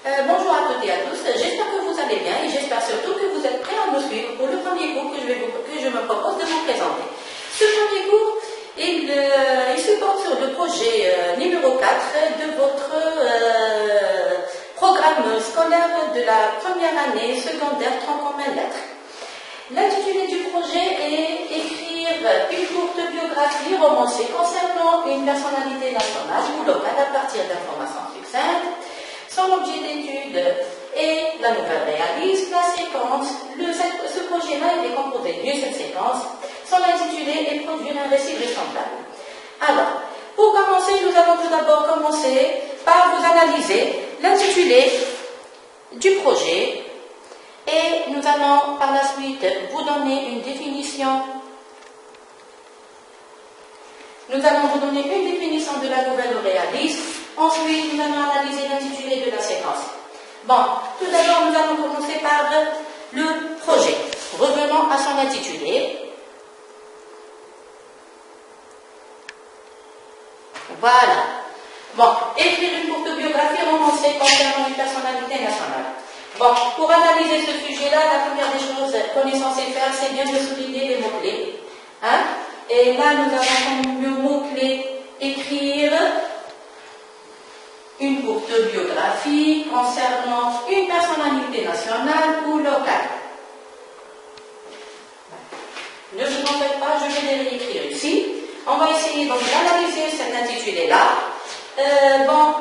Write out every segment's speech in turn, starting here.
Bonjour à toutes et à tous, j'espère que vous allez bien et j'espère surtout que vous êtes prêts à me suivre pour le premier cours que je me propose de vous présenter. Ce premier cours, il se porte sur le projet numéro 4 de votre programme scolaire de la première année secondaire tronc commun lettres. L'intitulé du projet est écrire une courte biographie romancée concernant une personnalité nationale ou locale à partir d'informations succinctes. Son objet d'étude est la nouvelle réaliste, la séquence. Ce projet-là est composé d'une seule séquence. Son intitulé est produire un récit vraisemblable. Alors, pour commencer, nous allons tout d'abord commencer par vous analyser l'intitulé du projet et nous allons par la suite vous donner une définition. Nous allons vous donner une définition de la nouvelle réaliste. Ensuite, nous allons analyser l'intitulé de la séquence. Bon, tout d'abord, nous allons commencer par le projet. Revenons à son intitulé. Voilà. Bon, écrire une courte biographie romancée concernant une personnalité nationale. Bon, pour analyser ce sujet-là, la première des choses qu'on est censé faire, c'est bien de souligner les mots-clés. Hein? Et là, nous avons comme le mot-clé écrire une courte biographie concernant une personnalité nationale ou locale. Ne vous en faites pas, je vais les réécrire ici. On va essayer donc d'analyser cet intitulé-là. Bon,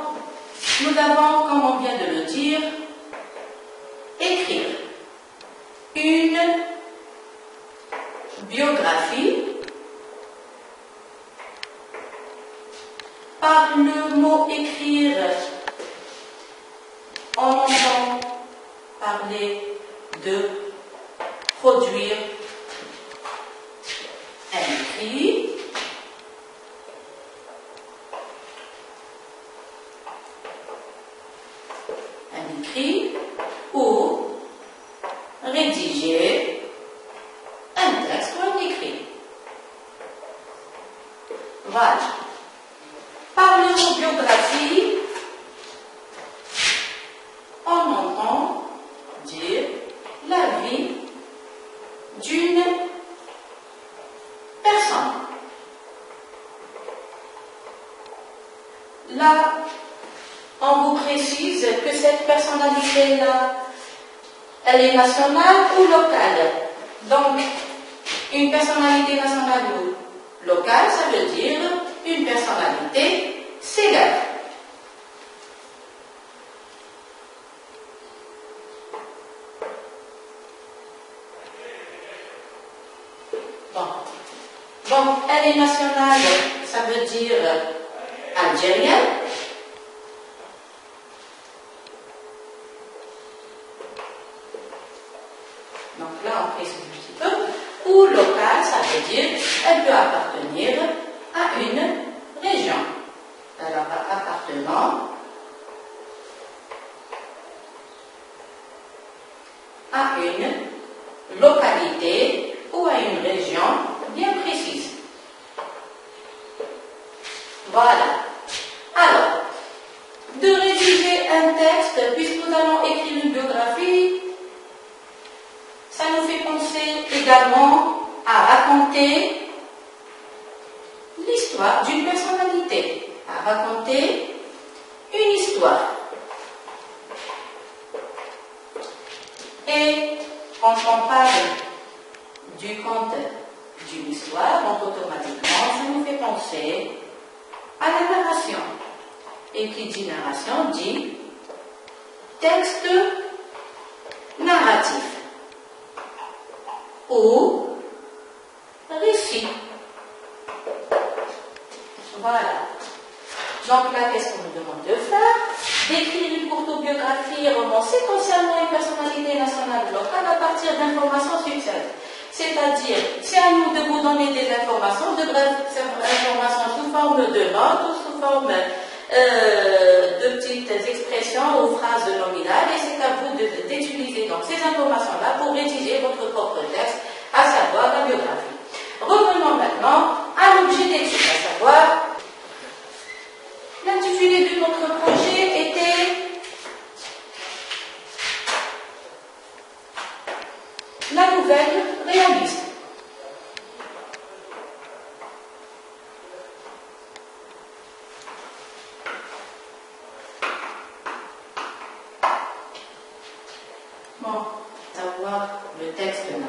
nous avons, comme on vient de le dire, écrire une biographie. Par le mot écrire, on entend parler de produire un écrit. Un écrit ou rédiger un texte ou un écrit. Voilà. Par le mot biographie, on entend dire la vie d'une personne. Là, on vous précise que cette personnalité-là, elle est nationale ou locale. Donc, une personnalité nationale ou locale, ça veut dire une personnalité célèbre. Bon, elle est nationale, ça veut dire algérienne. Donc là, on précise un petit peu. Ou locale, ça veut dire elle peut appartenir à une région. Alors, appartenant à une localité ou à une région bien précise. Voilà. Alors, de rédiger un texte, puisque nous allons écrire une biographie, ça nous fait penser également à raconter l'histoire d'une personnalité, à raconter une histoire. Et quand on parle du conte d'une histoire, donc automatiquement, ça nous fait penser à la narration. Et qui dit narration dit texte narratif ou récit. Voilà. Donc là, qu'est-ce qu'on nous demande de faire? D'écrire une courte biographie romancée concernant une personnalité nationale ou locale à partir d'informations succinctes. C'est-à-dire, c'est à nous de vous donner des informations, de brèves informations sous forme de notes ou sous forme de petites expressions ou phrases nominales, et c'est à vous d'utiliser donc ces informations-là pour rédiger votre propre texte, à savoir la biographie. Revenons maintenant à l'objet d'étude, à savoir l'intitulé de notre projet était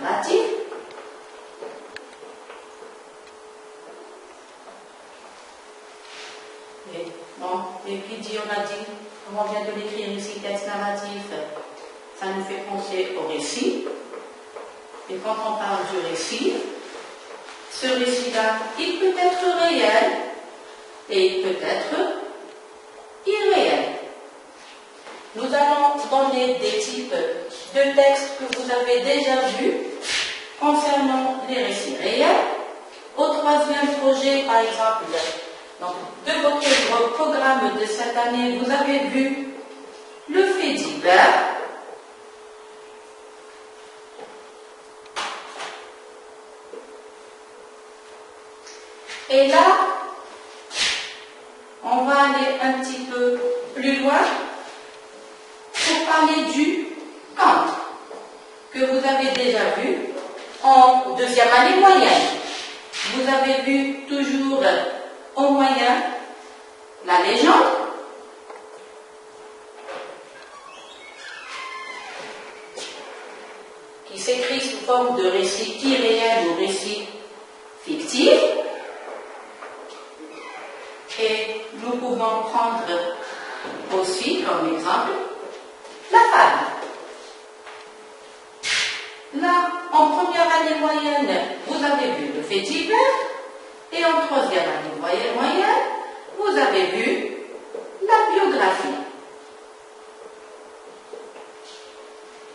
narrative. Et puis on a dit, comme on vient de l'écrire ici, texte narratif, ça nous fait penser au récit. Et quand on parle du récit, ce récit-là, il peut être réel et il peut être irréel. Nous allons donner des types de textes que vous avez déjà vus concernant les récits réels. Au troisième projet, par exemple, donc, de votre programme de cette année, vous avez vu le fait divers. Et là, on va aller un petit peu plus loin pour parler du Kant, que vous avez déjà vu en deuxième année moyenne. Vous avez vu toujours au moyen la légende, qui s'écrit sous forme de récit irréel ou récit fictif. Et nous pouvons prendre aussi comme exemple la fable. Là, en première année moyenne, vous avez vu le fait divers, et en troisième année moyenne, vous avez vu la biographie.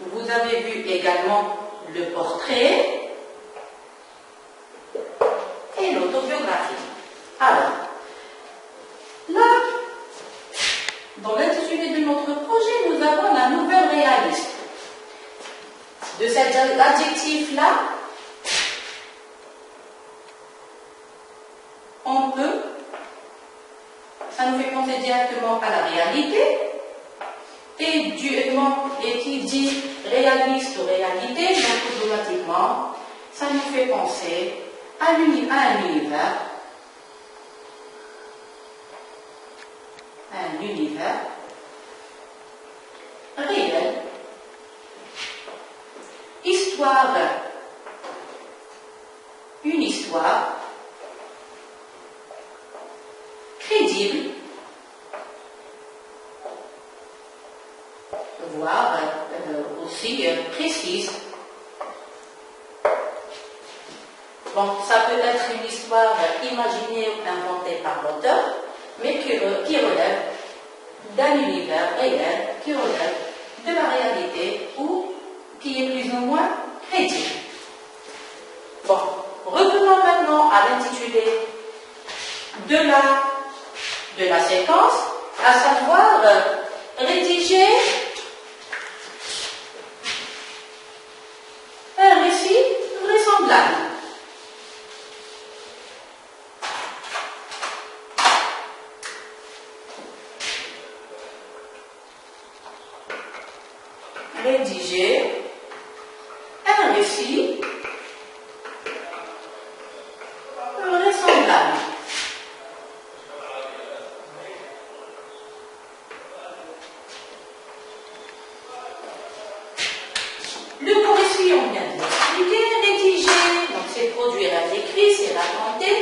Vous avez vu également le portrait et l'autobiographie. Alors, là, dans l'intitulé de notre projet, nous avons la nouvelle réaliste. De cet adjectif-là, on peut, ça nous fait penser directement à la réalité, et duellement, et qui dit réaliste ou réalité, donc automatiquement, ça nous fait penser à un univers réel, une histoire crédible, voire aussi précise. Bon, ça peut être une histoire imaginée ou inventée par l'auteur, mais qui relève d'un univers réel, qui relève de la réalité ou qui est plus ou moins crédible. Bon, revenons maintenant à l'intitulé de la séquence, à savoir rédiger un récit vraisemblable. Rédiger un récit vraisemblable. Le mot récit, on vient de l'expliquer, rédiger, donc c'est produire à l'écrit, c'est raconter.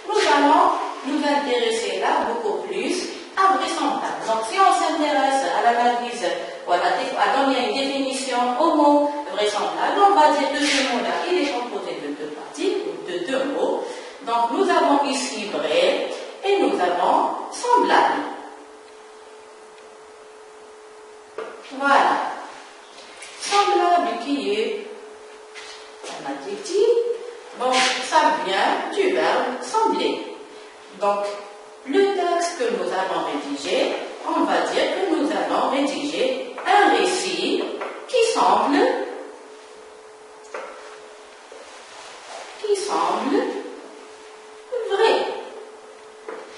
Nous allons nous intéresser là beaucoup plus à vraisemblable. Donc si on s'intéresse à l'analyse, à donner une définition au mot vraisemblable, on va dire que ce mot-là, il est composé de deux parties, de deux mots. Donc nous avons ici vrai et nous avons semblable. Voilà. Semblable qui est un adjectif. Donc ça vient du verbe sembler. Donc le texte que nous allons rédiger, on va dire que nous allons rédiger un récit qui semble vrai.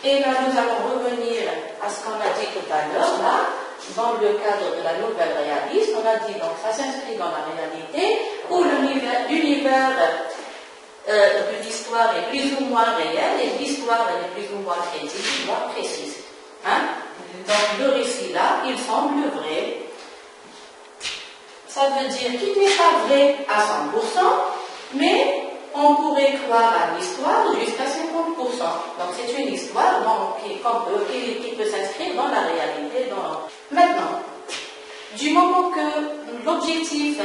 Et là, nous allons revenir à ce qu'on a dit tout à l'heure, là, dans le cadre de la nouvelle réaliste. On a dit, donc, ça s'inscrit dans la réalité, où l'univers de l'histoire est plus ou moins réel, et l'histoire est plus ou moins crédible, moins précise. Hein? Donc, le récit, là, il semble vrai. ça veut dire qu'il n'est pas vrai à 100%, mais on pourrait croire à l'histoire jusqu'à 50%. Donc c'est une histoire qui peut s'inscrire dans la réalité. Maintenant, du moment que l'objectif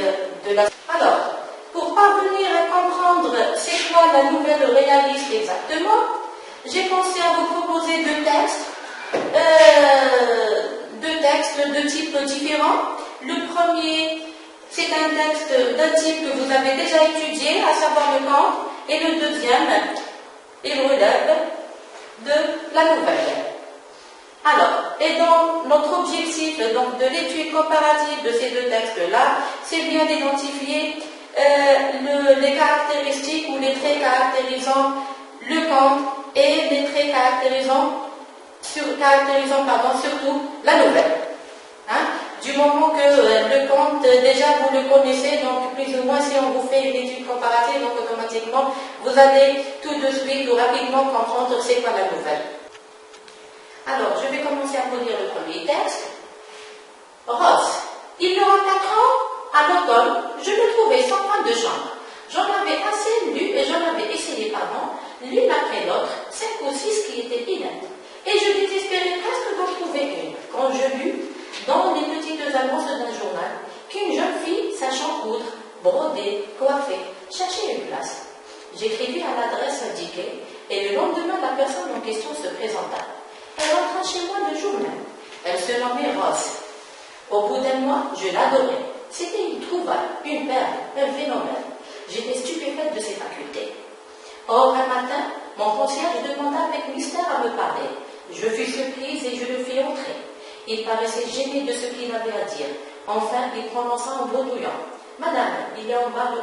de la... Alors, pour parvenir à comprendre c'est quoi la nouvelle réaliste exactement, j'ai pensé à vous proposer deux textes de types différents. Le premier, c'est un texte d'un type que vous avez déjà étudié, à savoir le Kant, et le deuxième, il relève de la nouvelle. Alors, et donc, notre objectif donc, de l'étude comparative de ces deux textes-là, c'est bien d'identifier les caractéristiques ou les traits caractérisant le Kant et les traits caractérisant surtout la nouvelle. Hein? Du moment que le Kant, déjà vous le connaissez, donc plus ou moins si on vous fait une étude comparative, donc automatiquement vous allez tout de suite ou rapidement comprendre c'est quoi la nouvelle. Alors, je vais commencer à vous lire le premier texte. Rose. Il y aura 4 ans, à l'automne, je me trouvais sans femme de chambre. J'en avais assez lu et j'en avais essayé, l'une après l'autre, 5 ou 6 qui étaient ineptes. Et je désespérais presque d'en trouver une, quand je lus, dans les petites annonces d'un journal, qu'une jeune fille sachant coudre, broder, coiffer, cherchait une place. J'écrivis à l'adresse indiquée, et le lendemain, la personne en question se présenta. Elle rentra chez moi le jour même. Elle se nommait Rose. Au bout d'un mois, je l'adorais. C'était une trouvaille, une perle, un phénomène. J'étais stupéfaite de ses facultés. Or, un matin, mon concierge demanda avec mystère à me parler. Je fus surprise et je le fis entrer. Il paraissait gêné de ce qu'il avait à dire. Enfin, il prononça en bredouillant. Madame, il y a en bas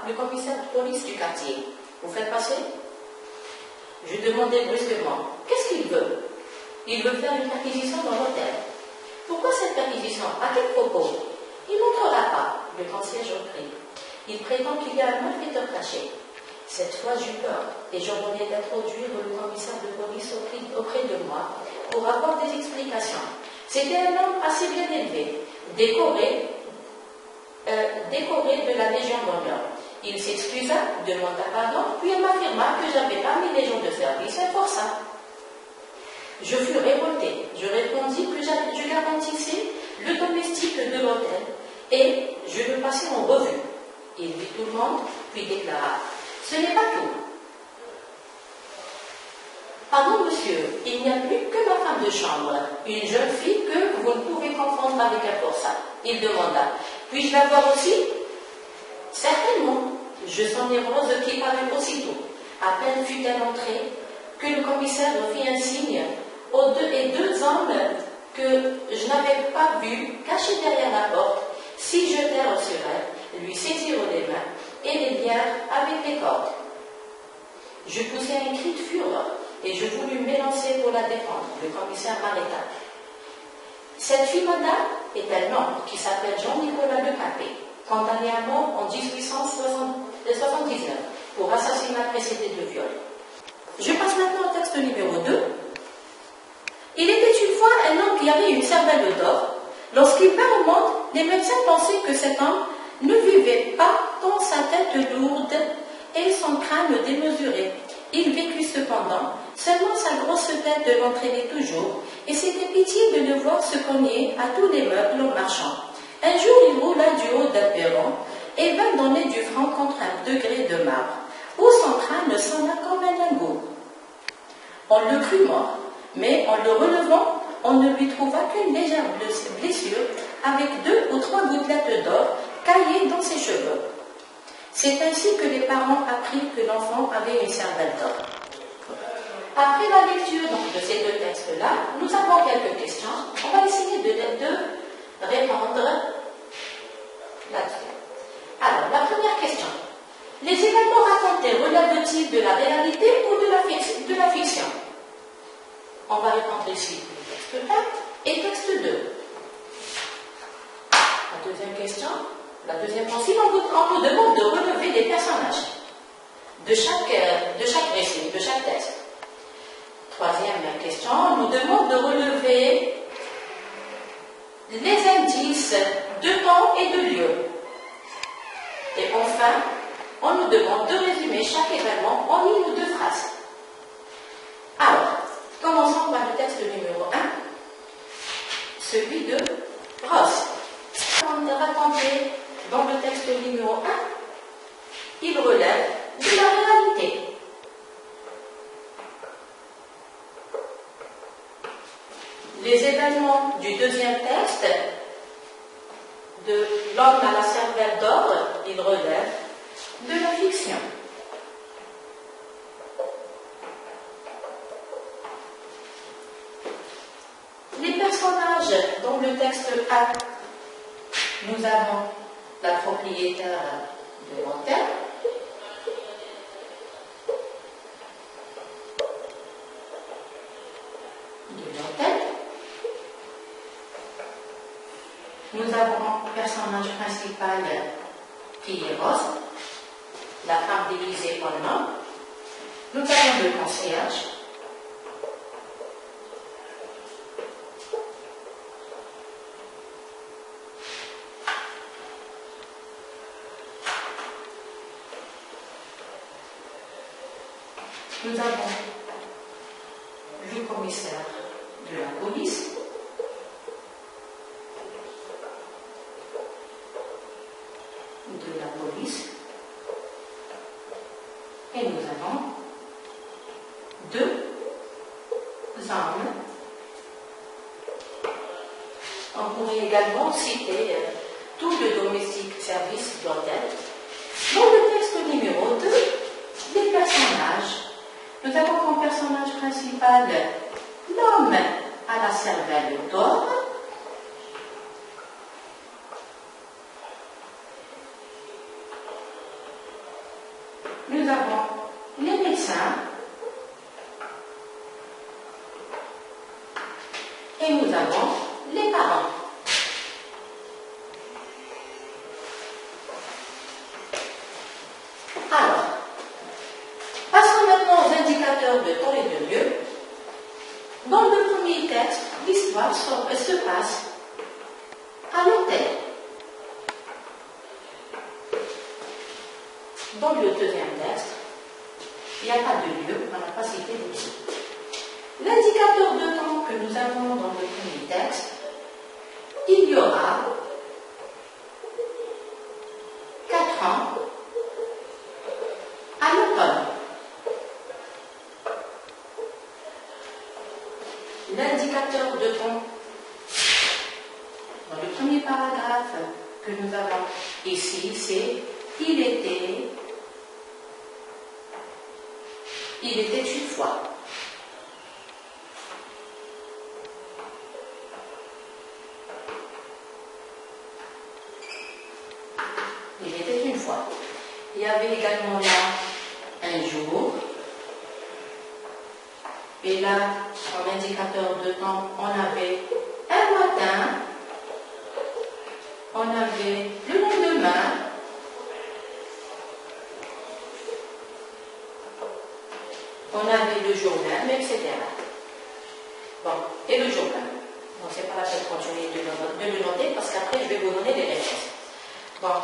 le commissaire de police du quartier. Vous faites passer? Je demandai brusquement. Qu'est-ce qu'il veut? Il veut faire une perquisition dans l'hôtel. Pourquoi cette perquisition? À quel propos? Il n'entrera pas. Le concierge reprit. Il prétend qu'il y a un malfaiteur caché. Cette fois, j'eus peur et j'ordonnai d'introduire le commissaire de police auprès de moi pour avoir des explications. C'était un homme assez bien élevé, décoré de la Légion d'honneur. Il s'excusa, demanda pardon, puis il m'affirma que j'avais pas mis les gens de service et força. Je fus révoltée. Je répondis que je garantissais le domestique de l'hôtel et je le passai en revue. Il vit tout le monde, puis déclara. Ce n'est pas tout. Pardon, monsieur, il n'y a plus que ma femme de chambre, une jeune fille que vous ne pouvez confondre avec un forçat. Il demanda. Puis-je la voir aussi? Certainement. Je sonnai Rose qui parut aussitôt. À peine fut-elle entrée que le commissaire fit un signe aux deux hommes que je n'avais pas vus cachés derrière la porte, s'y jetèrent sur elle, lui saisirent les mains et les lièrent avec les cordes. Je poussai un cri de fureur et je voulus m'élancer pour la défendre. Le commissaire m'arrêta. Cette fille, madame, est un homme qui s'appelle Jean-Nicolas Le Capet, condamné à mort en 1879 pour assassinat précédé de viol. Je passe maintenant au texte numéro 2. Il était une fois un homme qui avait une cervelle d'or. Lorsqu'il vint au monde, les médecins pensaient que cet homme ne vivait pas tant sa tête lourde et son crâne démesuré. Il vécut cependant, seulement sa grosse tête l'entraînait toujours, et c'était pitié de le voir se cogner à tous les meubles en marchant. Un jour, il roula du haut d'un perron et vint donner du franc contre un degré de marbre, où son crâne sonna comme un lingot. On le crut mort, mais en le relevant, on ne lui trouva qu'une légère blessure avec 2 ou 3 gouttelettes d'or caillées dans ses cheveux. C'est ainsi que les parents apprirent que l'enfant avait une cervelle d'or. Après la lecture de ces deux textes-là, nous avons quelques questions. On va essayer de répondre là-dessus. Alors, la première question. Les événements racontés relèvent-ils de la réalité ou de la fiction? On va répondre ici le texte 1 et texte 2. La deuxième question. La deuxième consigne, on nous demande de relever des personnages de chaque récit, de chaque texte. Troisième question, on nous demande de relever les indices de temps et de lieu. Et enfin, on nous demande de résumer chaque événement en une ou deux phrases. Alors, commençons par le texte numéro 1, celui de Ross. On a raconté dans le texte numéro 1, il relève de la réalité. Les événements du deuxième texte, de l'homme à la cervelle d'or, il relève de la fiction. Les personnages dans le texte A, nous avons la propriétaire de l'hôtel, nous avons un personnage principal qui est Rose, la femme déguisée en homme. Nous avons le concierge. Nous avons le commissaire de la police. Et nous avons deux hommes. On pourrait également citer tout le domestique service d'hôtel. Dans le texte numéro 2, les personnages. Nous avons comme personnage principal l'homme à la cervelle d'or. Nous avons les médecins et nous avons les parents. Alors, passons maintenant aux indicateurs de temps et de lieu. Dans le premier texte, l'histoire se passe à l'hôtel. Dans le deuxième texte, il n'y a pas de lieu, on n'a pas cité de lieu. L'indicateur de temps que nous avons dans le premier texte, il y aura 4 ans à l'automne. L'indicateur de temps dans le premier paragraphe que nous avons ici, c'est il était une fois. Il était une fois. Il y avait également là un jour. Et là, comme indicateur de temps, on avait un matin, on avait le lendemain, on avait le jour même, etc. Bon, et le jour même. Bon, c'est pas la peine de continuer de le noter parce qu'après je vais vous donner des réponses. Bon,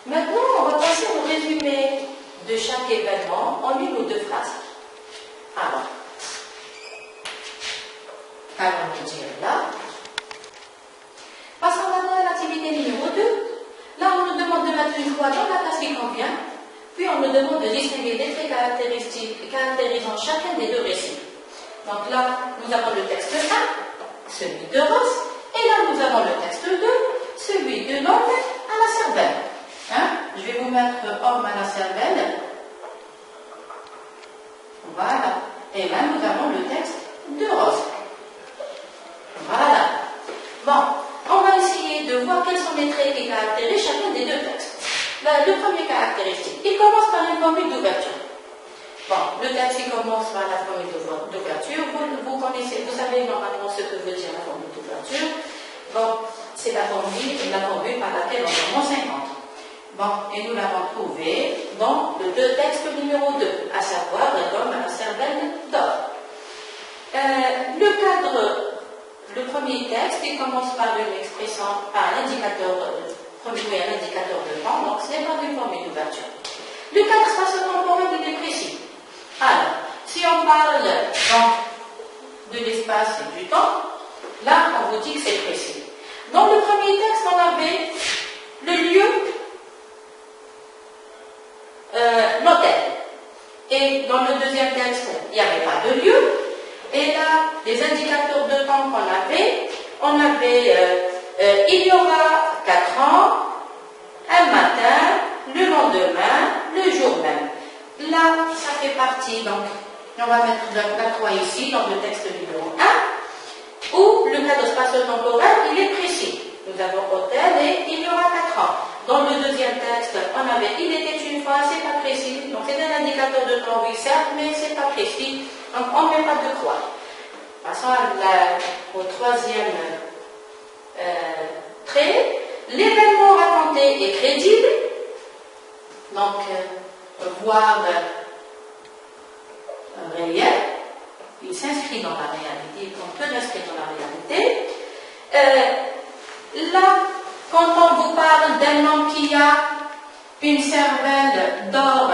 maintenant on va passer au résumé de chaque événement en une ou deux phrases. Alors, allons-nous dire là. Passons maintenant à l'activité numéro 2. Là, on nous demande de mettre une croix dans la place qui convient. Puis on nous demande de distinguer des traits caractérisant chacun des deux récits. Donc là, nous avons le texte 1, celui de Ross, et là nous avons le texte 2, celui de l'homme à la cervelle. Hein? Je vais vous mettre homme à la cervelle. Voilà. Et là nous avons le texte de Ross. Voilà. Bon, on va essayer de voir quels sont les traits qui caractérisent chacun des deux textes. Le premier caractéristique, il commence par une formule d'ouverture. Bon, le texte il commence par la formule d'ouverture. Vous connaissez, vous savez normalement ce que veut dire la formule d'ouverture. Bon, c'est la formule par laquelle on commence un compte. Bon, et nous l'avons trouvé dans le texte numéro 2, à savoir l'homme à la cervelle d'or. Le premier premier texte, il commence par une expression, par un indicateur, oui, un indicateur de temps, donc c'est pas une formule d'ouverture. Le cadre spatio-temporel, il est précis. Alors, si on parle donc de l'espace et du temps, là, on vous dit que c'est précis. Dans le premier texte, on avait le lieu, l'hôtel. Et dans le deuxième texte, il n'y avait pas de lieu. Et là, les indicateurs de temps qu'on avait, on avait il y aura 4 ans, un matin, le lendemain, le jour même. Là, ça fait partie, donc, on va mettre la croix ici, dans le texte numéro 1, où le cadre spatio-temporel, il est précis. Nous avons hôtel et il y aura 4 ans. Dans le deuxième texte, on avait il était une fois, c'est pas précis. Donc c'est un indicateur de temps, oui, certes, mais c'est pas précis. Donc on ne met pas de croix. Passons au troisième trait. L'événement raconté est crédible. Donc, voire réel. Il s'inscrit dans la réalité, on peut l'inscrire dans la réalité. Là, quand on vous parle d'un homme qui a une cervelle d'or,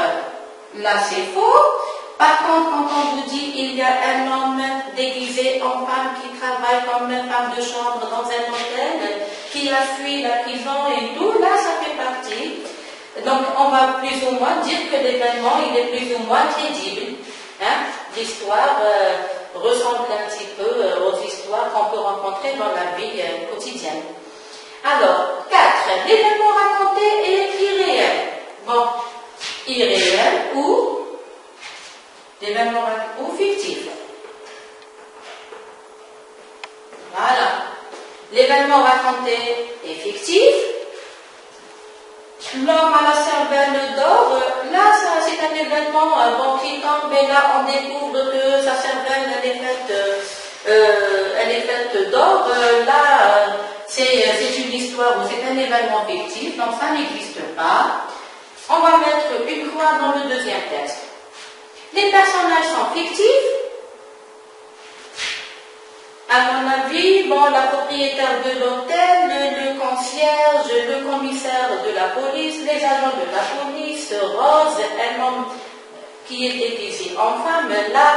là c'est faux. Par contre, quand on vous dit il y a un homme déguisé en femme qui travaille comme femme de chambre dans un hôtel, qui a fui la prison et tout, là ça fait partie. Donc on va plus ou moins dire que l'événement il est plus ou moins crédible. Hein? L'histoire ressemble un petit peu aux histoires qu'on peut rencontrer dans la vie quotidienne. Alors, 4. L'événement raconté est irréel. Bon, irréel ou l'événement ou fictif. Voilà. L'événement raconté est fictif. L'homme à la cervelle d'or, là, c'est un événement bon, qui tombe et là, on découvre que sa cervelle, elle est faite d'or. Là, c'est une histoire ou c'est un événement fictif, donc ça n'existe pas. On va mettre une croix dans le deuxième texte. Les personnages sont fictifs. À mon avis, bon, la propriétaire de l'hôtel, le concierge, le commissaire de la police, les agents de la police, Rose, un homme qui est déguisé en femme, là,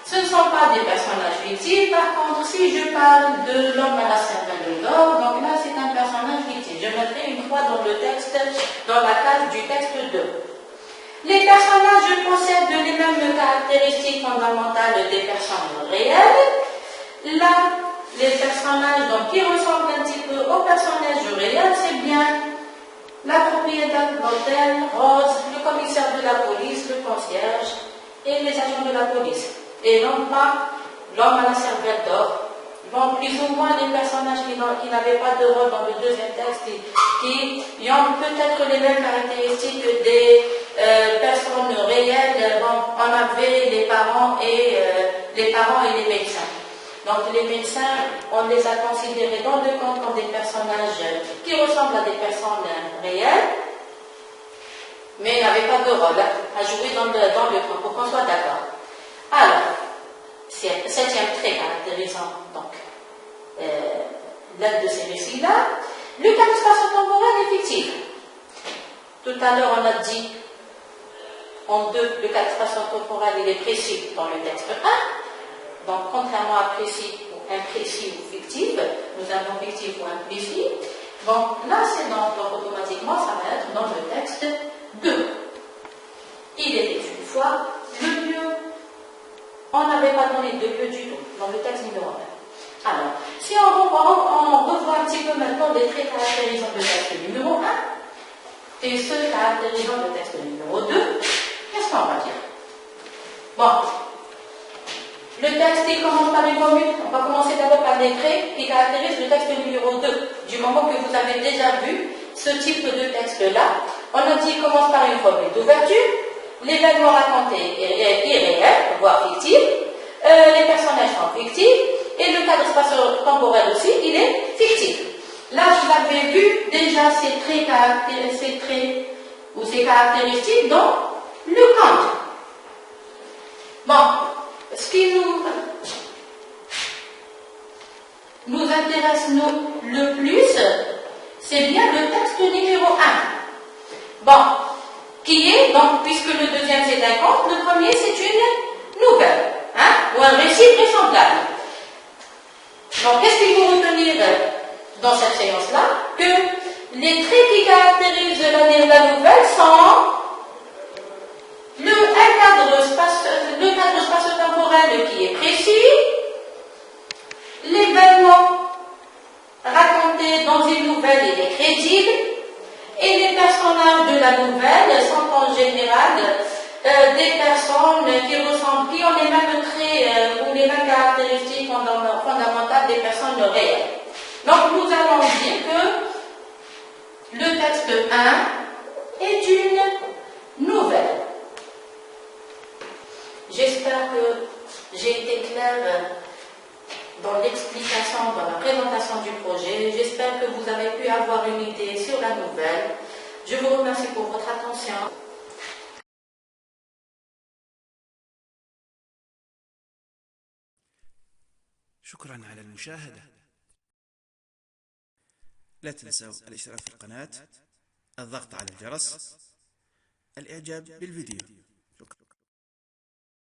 ce ne sont pas des personnages fictifs. Par contre, si je parle de l'homme à la cervelle d'or, donc là, c'est un personnage fictif. Je mettrai une croix dans le texte, dans la case du texte 2. Les personnages possèdent les mêmes caractéristiques fondamentales des personnes réelles. Là, les personnages donc, qui ressemblent un petit peu aux personnages réels, c'est bien la propriétaire de l'hôtel, Rose, le commissaire de la police, le concierge et les agents de la police. Et non pas l'homme à la cervelle d'or. Bon, plus ou moins les personnages qui n'avaient pas de rôle dans le deuxième texte, qui ont peut-être les mêmes caractéristiques des personnes réelles. Bon, on avait les parents et les médecins. Donc les médecins, on les a considérés dans le conte comme des personnages qui ressemblent à des personnes réelles, mais n'avaient pas de rôle à jouer dans le conte, pour qu'on soit d'accord. Alors, septième trait caractérisant donc l'un de ces récits-là, le cadre spatio-temporel est fictif. Tout à l'heure, on a dit en 2, le cadre spatio-temporel il est précis dans le texte 1. Donc, contrairement à précis ou imprécis ou fictif, nous avons fictif ou imprécis. Donc, là, c'est donc automatiquement, ça va être dans le texte 2. Il était une fois le lieu. On n'avait pas donné de lieu du tout dans le texte numéro 1. Alors, si on revoit un petit peu maintenant les traits caractérisants du texte numéro 1 et ceux caractérisant le texte numéro 2, qu'est-ce qu'on va dire? Bon. Le texte, il commence par une formule. On va commencer d'abord par les traits qui caractérisent le texte numéro 2. Du moment que vous avez déjà vu ce type de texte-là, on a dit qu'il commence par une formule d'ouverture, l'événement raconté est irréel, voire fictif, les personnages sont fictifs, et le cadre spatio-temporel aussi, il est fictif. Là, vous avez vu déjà ces traits ou ces caractéristiques dans le conte. Bon. Ce qui nous... nous intéresse le plus, c'est bien le texte numéro 1. Bon, qui est, donc, puisque le deuxième c'est un conte, le premier c'est une nouvelle, ou un récit vraisemblable. Donc, qu'est-ce qu'il faut retenir dans cette séance-là? Que les traits qui caractérisent la nouvelle sont le cadre spatio-temporel qui est précis, l'événement raconté dans une nouvelle il est crédible, et les personnages de la nouvelle sont en général des personnes qui ont les mêmes traits ou les mêmes caractéristiques fondamentales des personnes réelles. Donc nous allons dire que le texte 1 est une nouvelle. J'espère que j'ai été claire dans l'explication, dans la présentation du projet. J'espère que vous avez pu avoir une idée sur la nouvelle. Je vous remercie pour votre attention. شكرا على المشاهدة. لا تنسوا الاشتراك في القناة، الضغط على الجرس، الإعجاب بالفيديو.